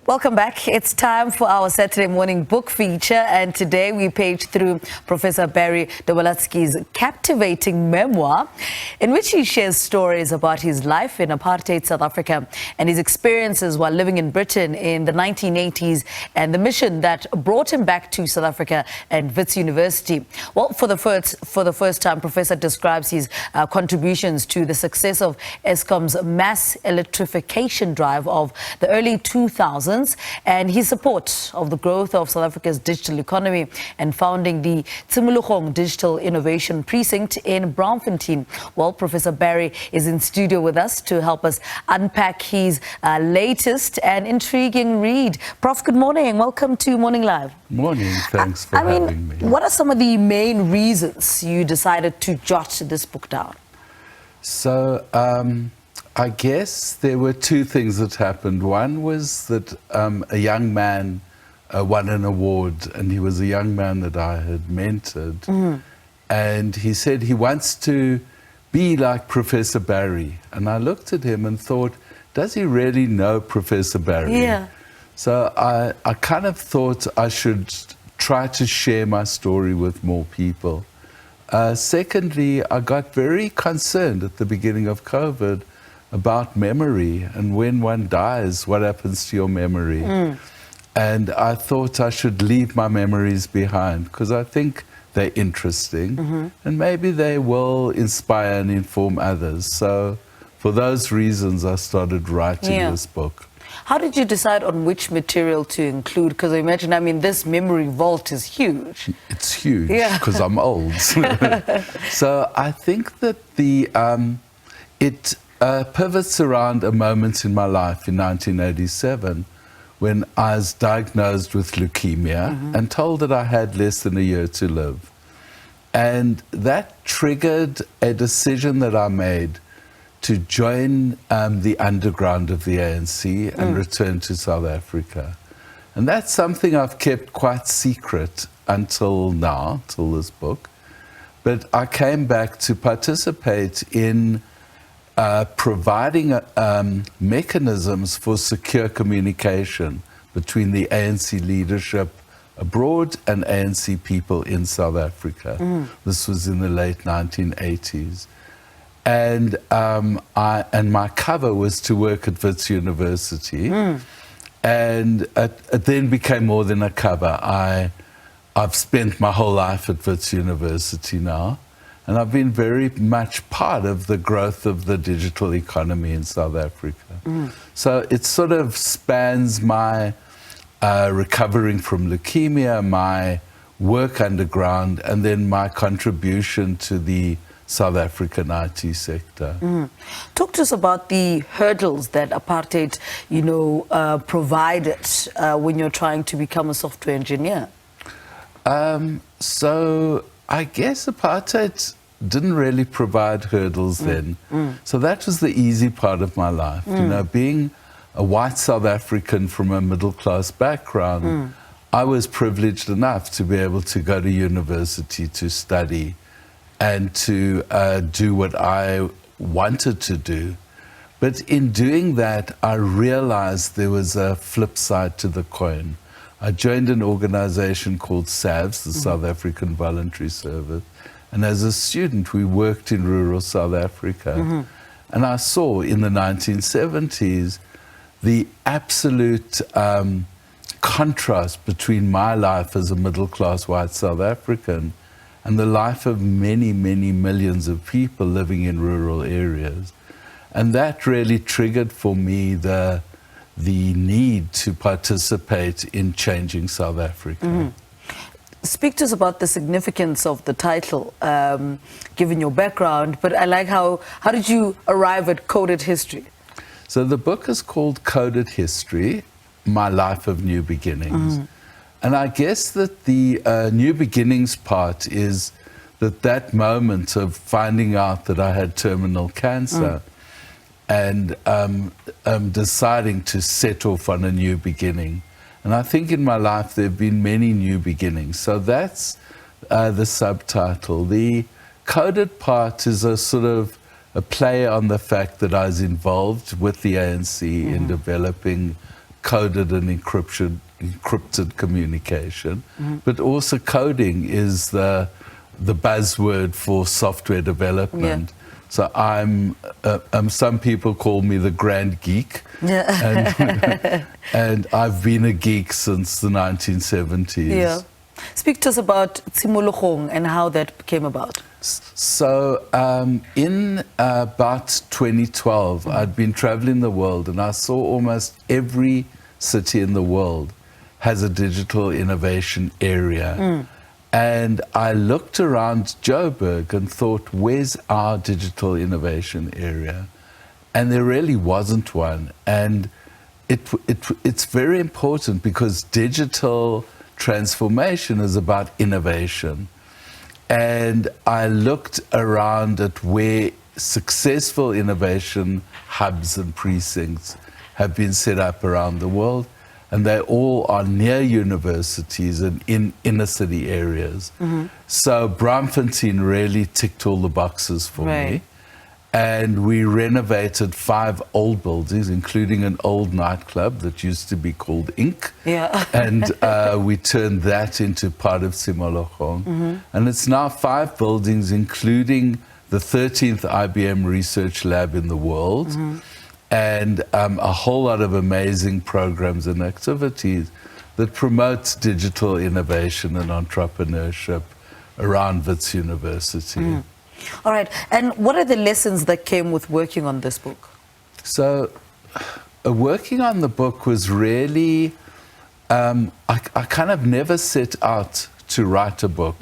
Welcome back. It's time for our Saturday morning book feature, and today we page through Professor Barry Dwolatzky's captivating memoir, in which he shares stories about his life in Apartheid South Africa and his experiences while living in Britain in the 1980s and the mission that brought him back to South Africa and Wits University. Well, for the first time, Professor describes his contributions to the success of Eskom's mass electrification drive of the early 2000s. And his support of the growth of South Africa's digital economy and founding the Tshimologong Digital Innovation Precinct in Braamfontein. Well, Professor Barry is in studio with us to help us unpack his latest and intriguing read. Prof, good morning. Welcome to Morning Live. Morning. Thanks for having me. What are some of the main reasons you decided to jot this book down? So, I guess there were two things that happened. One was that a young man won an award, and he was a young man that I had mentored. And he said he wants to be like Professor Barry. And I looked at him and thought, does he really know Professor Barry? Yeah. So I kind of thought I should try to share my story with more people. Secondly, I got very concerned at the beginning of COVID about memory, and when one dies, what happens to your memory? And I thought I should leave my memories behind because I think they're interesting and maybe they will inspire and inform others. So for those reasons, I started writing this book. How did you decide on which material to include? Because I imagine, this memory vault is huge. It's huge because I'm old. So I think that it pivots around a moment in my life in 1987 when I was diagnosed with leukemia and told that I had less than a year to live. And that triggered a decision that I made to join the underground of the ANC and return to South Africa. And that's something I've kept quite secret until now, till this book. But I came back to participate in providing mechanisms for secure communication between the ANC leadership abroad and ANC people in South Africa. This was in the late 1980s. And my cover was to work at Wits University. And it then became more than a cover. I've spent my whole life at Wits University now. And I've been very much part of the growth of the digital economy in South Africa. So it sort of spans my recovering from leukemia, my work underground, and then my contribution to the South African IT sector. Talk to us about the hurdles that apartheid, provided when you're trying to become a software engineer. So I guess apartheid didn't really provide hurdles then. So that was the easy part of my life. Being a white South African from a middle-class background, I was privileged enough to be able to go to university to study and to do what I wanted to do. But in doing that, I realized there was a flip side to the coin. I joined an organization called SABC, the South African Voluntary Service. And as a student, we worked in rural South Africa. And I saw in the 1970s the absolute contrast between my life as a middle-class white South African and the life of many, many millions of people living in rural areas. And that really triggered for me the need to participate in changing South Africa. Speak to us about the significance of the title, given your background, but I like how did you arrive at Coded History? So the book is called Coded History, My Life of New Beginnings. And I guess that the new beginnings part is that moment of finding out that I had terminal cancer and deciding to set off on a new beginning. And I think in my life there have been many new beginnings. So that's the subtitle. The coded part is a sort of a play on the fact that I was involved with the ANC in developing coded and encrypted communication, but also coding is the buzzword for software development. So some people call me the grand geek, and I've been a geek since the 1970s. Yeah. Speak to us about Tshimologong and how that came about. So in about 2012, I'd been traveling the world, and I saw almost every city in the world has a digital innovation area. And I looked around Joburg and thought, where's our digital innovation area? And there really wasn't one. And it's very important because digital transformation is about innovation. And I looked around at where successful innovation hubs and precincts have been set up around the world. And they all are near universities and in inner city areas. So Braamfontein really ticked all the boxes for me. And we renovated 5 old buildings, including an old nightclub that used to be called Ink. And we turned that into part of Tshimologong. And it's now 5 buildings, including the 13th IBM research lab in the world. And a whole lot of amazing programs and activities that promotes digital innovation and entrepreneurship around Wits University. All right. And what are the lessons that came with working on this book? So working on the book was really, I kind of never set out to write a book.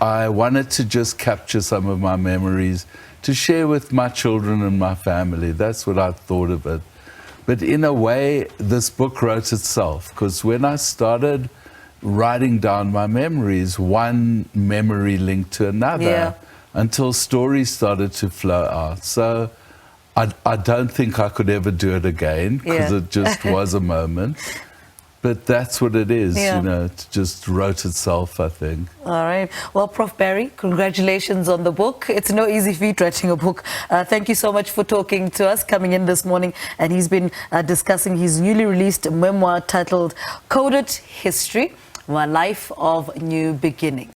I wanted to just capture some of my memories to share with my children and my family. That's what I thought of it. But in a way, this book wrote itself, because when I started writing down my memories, one memory linked to another until stories started to flow out. So I don't think I could ever do it again, because it just was a moment. But that's what it is, you know, it just wrote itself, I think. All right. Well, Prof. Barry, congratulations on the book. It's no easy feat writing a book. Thank you so much for talking to us, coming in this morning. And he's been discussing his newly released memoir titled Coded History, My Life of New Beginning.